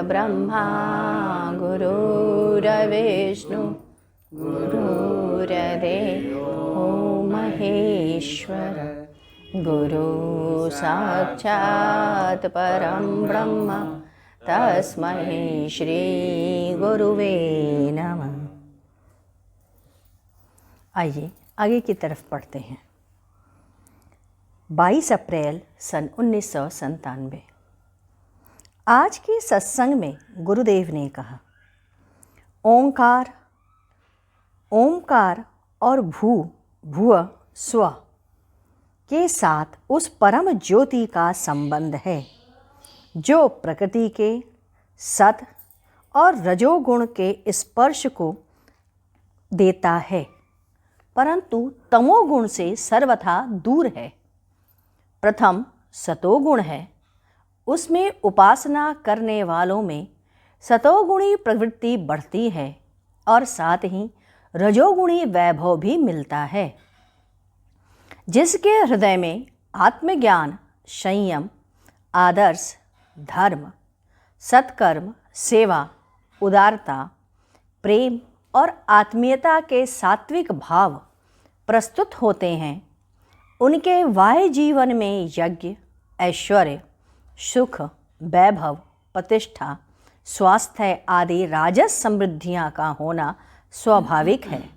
परब्रह्मा गुरुर्विष्णु गुरुर्देवो महेश्वर गुरु साक्षात् परं ब्रह्म तस्मै श्री गुरुवे नमः। आइए आगे की तरफ पढ़ते हैं। 22 अप्रैल सन 1997। आज के सत्संग में गुरुदेव ने कहा, ओंकार, ओंकार और भुव स्व के साथ उस परम ज्योति का संबंध है जो प्रकृति के सत और रजोगुण के स्पर्श को देता है, परंतु तमोगुण से सर्वथा दूर है। प्रथम सतोगुण है, उसमें उपासना करने वालों में सतोगुणी प्रवृत्ति बढ़ती है और साथ ही रजोगुणी वैभव भी मिलता है। जिसके हृदय में आत्मज्ञान, संयम, आदर्श, धर्म, सत्कर्म, सेवा, उदारता, प्रेम और आत्मीयता के सात्विक भाव प्रस्तुत होते हैं, उनके बाह्य जीवन में यज्ञ, ऐश्वर्य, सुख, वैभव, प्रतिष्ठा, स्वास्थ्य आदि राजस समृद्धियां का होना स्वाभाविक है।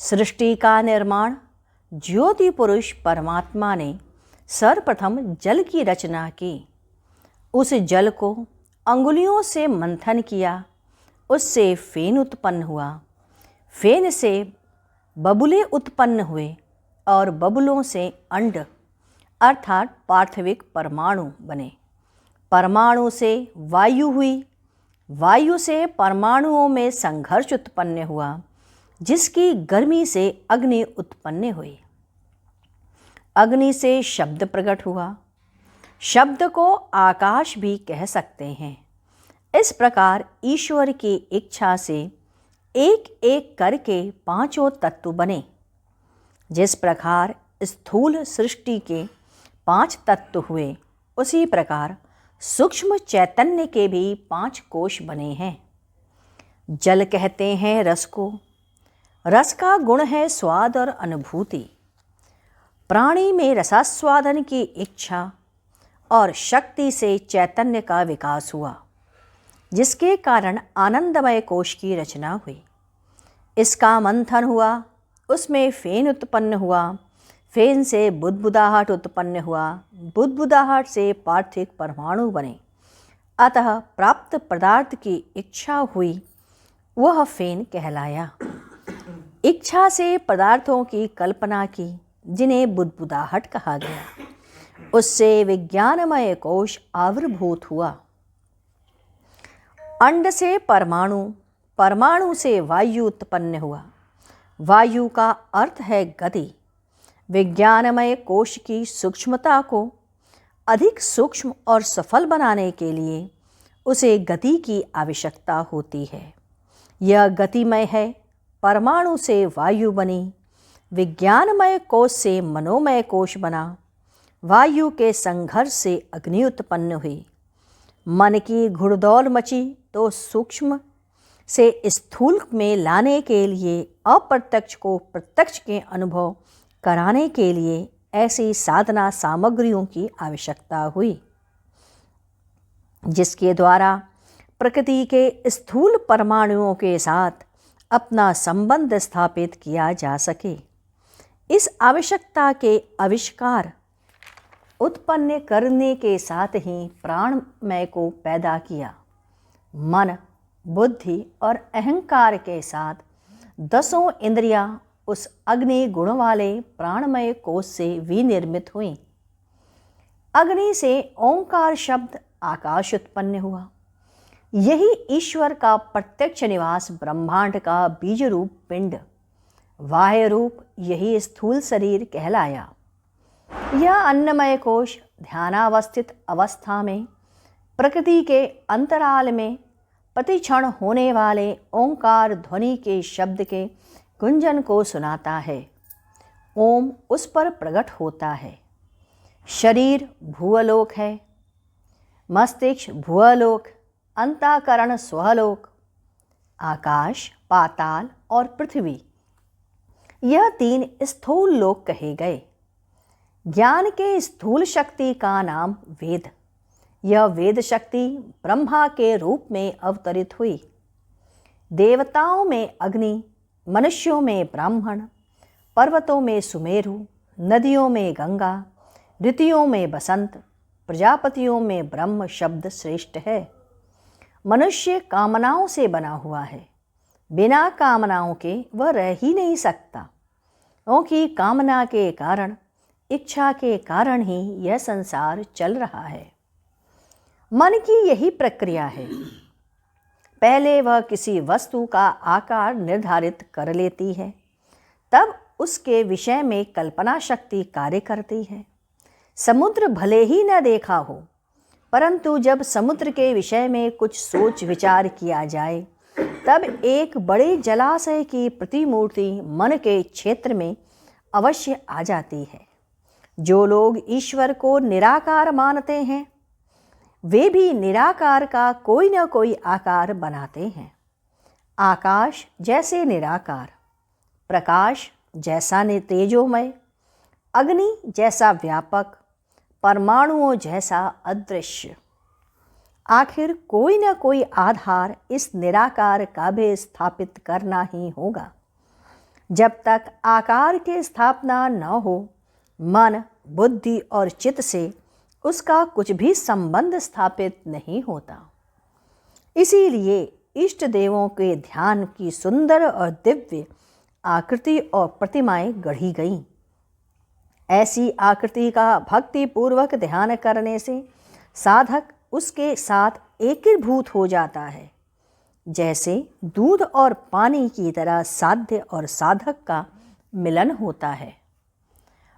सृष्टि का निर्माण ज्योति पुरुष परमात्मा ने सर्वप्रथम जल की रचना की। उस जल को अंगुलियों से मंथन किया, उससे फेन उत्पन्न हुआ, फेन से बबुले उत्पन्न हुए और बबुलों से अंड अर्थात पार्थिविक परमाणु बने। परमाणु से वायु हुई, वायु से परमाणुओं में संघर्ष उत्पन्न हुआ, जिसकी गर्मी से अग्नि उत्पन्न हुई। अग्नि से शब्द प्रकट हुआ, शब्द को आकाश भी कह सकते हैं। इस प्रकार ईश्वर की इच्छा से एक एक करके पांचों तत्व बने। जिस प्रकार स्थूल सृष्टि के 5 तत्व हुए, उसी प्रकार सूक्ष्म चैतन्य के भी 5 कोश बने हैं। जल कहते हैं रस को, रस का गुण है स्वाद और अनुभूति। प्राणी में रसास्वादन की इच्छा और शक्ति से चैतन्य का विकास हुआ, जिसके कारण आनंदमय कोश की रचना हुई। इसका मंथन हुआ, उसमें फेन उत्पन्न हुआ, फेन से बुदबुदाहट उत्पन्न हुआ, बुदबुदाहट से पार्थिव परमाणु बने। अतः प्राप्त पदार्थ की इच्छा हुई, वह फेन कहलाया। इच्छा से पदार्थों की कल्पना की, जिन्हें बुदबुदाहट कहा गया। उससे विज्ञानमय कोश आविर्भूत हुआ। अंड से परमाणु, परमाणु से वायु उत्पन्न हुआ। वायु का अर्थ है गति। विज्ञानमय कोश की सूक्ष्मता को अधिक सूक्ष्म और सफल बनाने के लिए उसे गति की आवश्यकता होती है। यह गतिमय है। परमाणु से वायु बनी, विज्ञानमय कोश से मनोमय कोश बना, वायु के संघर्ष से अग्नि उत्पन्न हुई। मन की घुड़दौड़ मची तो सूक्ष्म से स्थूल में लाने के लिए, अप्रत्यक्ष को प्रत्यक्ष के अनुभव कराने के लिए ऐसी साधना सामग्रियों की आवश्यकता हुई, जिसके द्वारा प्रकृति के स्थूल परमाणुओं के साथ अपना संबंध स्थापित किया जा सके। इस आवश्यकता के आविष्कार उत्पन्न करने के साथ ही प्राणमय को पैदा किया। मन, बुद्धि और अहंकार के साथ 10 इंद्रियां उस अग्नि गुण वाले प्राणमय कोश से विनिर्मित हुई। अग्नि से ओंकार शब्द आकाश उत्पन्न हुआ। यही ईश्वर का प्रत्यक्ष निवास ब्रह्मांड का बीज रूप पिंड, बाह्य रूप यही स्थूल शरीर कहलाया। यह अन्नमय कोश ध्यानावस्थित अवस्था में प्रकृति के अंतराल में प्रतिक्षण होने वाले ओंकार ध्वनि के शब्द के गुंजन को सुनाता है। ओम उस पर प्रकट होता है। शरीर भूअलोक है, मस्तिष्क भूअलोक, अंतःकरण स्वलोक, आकाश, पाताल और पृथ्वी, यह 3 स्थूल लोक कहे गए। ज्ञान के स्थूल शक्ति का नाम वेद। यह वेद शक्ति ब्रह्मा के रूप में अवतरित हुई। देवताओं में अग्नि, मनुष्यों में ब्राह्मण, पर्वतों में सुमेरु, नदियों में गंगा, ऋतुओं में बसंत, प्रजापतियों में ब्रह्म शब्द श्रेष्ठ है। मनुष्य कामनाओं से बना हुआ है। बिना कामनाओं के वह रह ही नहीं सकता, क्योंकि कामना के कारण, इच्छा के कारण ही यह संसार चल रहा है। मन की यही प्रक्रिया है। पहले वह किसी वस्तु का आकार निर्धारित कर लेती है, तब उसके विषय में कल्पना शक्ति कार्य करती है। समुद्र भले ही न देखा हो, परंतु जब समुद्र के विषय में कुछ सोच विचार किया जाए, तब एक बड़े जलाशय की प्रतिमूर्ति मन के क्षेत्र में अवश्य आ जाती है। जो लोग ईश्वर को निराकार मानते हैं, वे भी निराकार का कोई न कोई आकार बनाते हैं। आकाश जैसे निराकार, प्रकाश जैसा तेजोमय, अग्नि जैसा व्यापक, परमाणुओं जैसा अदृश्य। आखिर कोई न कोई आधार इस निराकार का भी स्थापित करना ही होगा। जब तक आकार की स्थापना न हो, मन, बुद्धि और चित्त से उसका कुछ भी संबंध स्थापित नहीं होता। इसीलिए इष्ट देवों के ध्यान की सुंदर और दिव्य आकृति और प्रतिमाएं गढ़ी गईं। ऐसी आकृति का भक्ति पूर्वक ध्यान करने से साधक उसके साथ एकीभूत हो जाता है, जैसे दूध और पानी की तरह साध्य और साधक का मिलन होता है।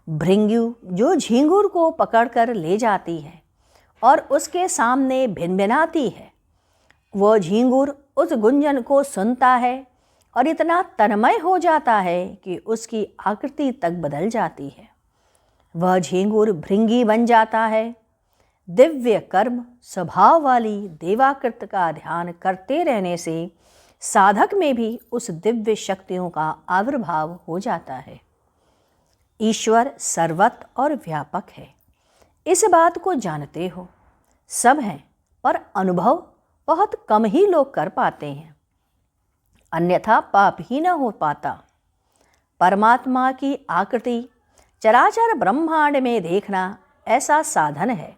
भृंगु जो झींगुर को पकड़कर ले जाती है और उसके सामने भिनभिनाती है, वह झींगुर उस गुंजन को सुनता है और इतना तन्मय हो जाता है कि उसकी आकृति तक बदल जाती है। वह झींगुर भृंगी बन जाता है। दिव्य कर्म स्वभाव वाली देवाकृत का ध्यान करते रहने से साधक में भी उस दिव्य शक्तियों का आविर्भाव हो जाता है। ईश्वर सर्वत्र और व्यापक है, इस बात को जानते हो। सब हैं, पर अनुभव बहुत कम ही लोग कर पाते हैं, अन्यथा पाप ही न हो पाता। परमात्मा की आकृति चराचर ब्रह्मांड में देखना ऐसा साधन है,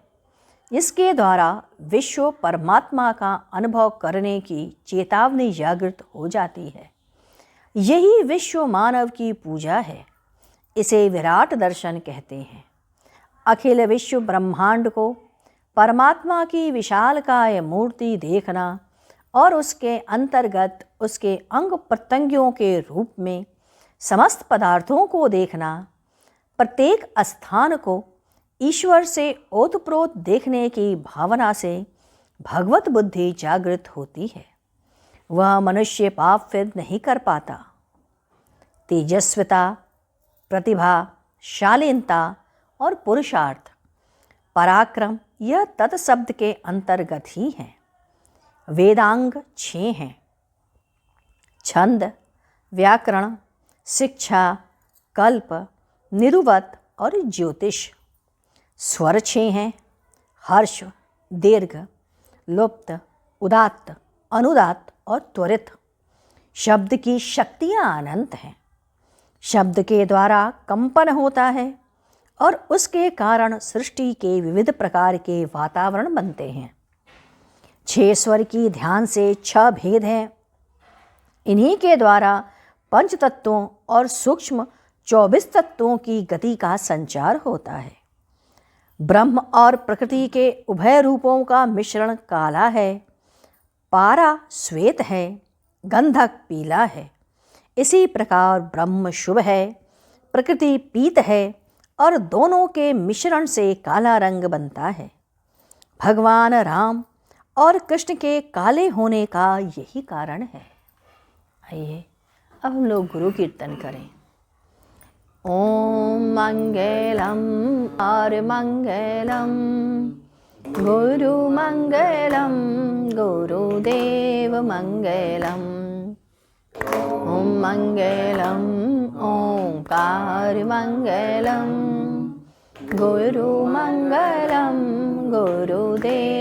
जिसके द्वारा विश्व परमात्मा का अनुभव करने की चेतावनी जागृत हो जाती है। यही विश्व मानव की पूजा है। इसे विराट दर्शन कहते हैं। अखिल विश्व ब्रह्मांड को परमात्मा की विशालकाय मूर्ति देखना और उसके अंतर्गत उसके अंग प्रत्यंगों के रूप में समस्त पदार्थों को देखना, प्रत्येक स्थान को ईश्वर से ओतप्रोत देखने की भावना से भगवत बुद्धि जागृत होती है। वह मनुष्य पाप फिर नहीं कर पाता। तेजस्विता, प्रतिभा, शालीनता और पुरुषार्थ, पराक्रम यह तत्शब्द के अंतर्गत ही हैं। वेदांग 6 हैं: छंद, व्याकरण, शिक्षा, कल्प, निरुवत और ज्योतिष। स्वर 6 हैं: हर्ष, दीर्घ, लुप्त, उदात्त, अनुदात्त और त्वरित। शब्द की शक्तियाँ अनंत हैं। शब्द के द्वारा कंपन होता है और उसके कारण सृष्टि के विविध प्रकार के वातावरण बनते हैं। 6 स्वर की ध्यान से 6 भेद हैं। इन्हीं के द्वारा पंच तत्वों और सूक्ष्म 24 तत्वों की गति का संचार होता है। ब्रह्म और प्रकृति के उभय रूपों का मिश्रण काला है, पारा श्वेत है, गंधक पीला है। इसी प्रकार ब्रह्म शुभ है, प्रकृति पीत है और दोनों के मिश्रण से काला रंग बनता है। भगवान राम और कृष्ण के काले होने का यही कारण है। आइए अब हम लोग गुरु कीर्तन करें। ओम मंगलम और मंगलम गुरुमङ्गलं गुरुदेवमङ्गलम् ॐ मङ्गलम् ओङ्कारमङ्गलम् गुरुमङ्गलं गुरुदेवमङ्गलम्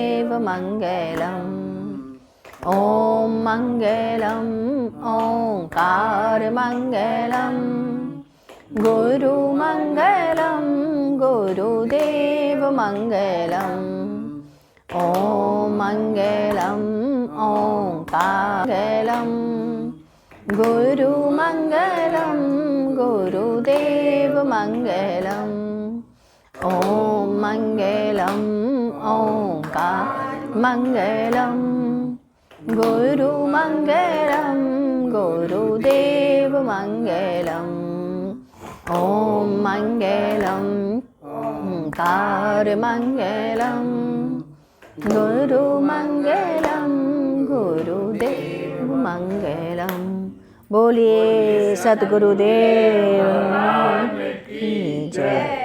ॐ मङ्गलम् ओङ्कारमङ्गलम् गुरुमङ्गलं गुरुदेवमङ्गलम् ॐ मङ्गलम् ओङ्कारमङ्गलम् गुरुमङ्गलं गुरुदेवमङ्गलम् ॐ मङ्गलम् ओङ्कारमङ्गलम् गुरुमङ्गलं गुरुदेवमङ्गलम् ॐ मङ्गलम् ओङ्कारमङ्गलम् गुरुमङ्गलं गुरुदेवमङ्गलम्। बोलिए सद्गुरुदेव की जय।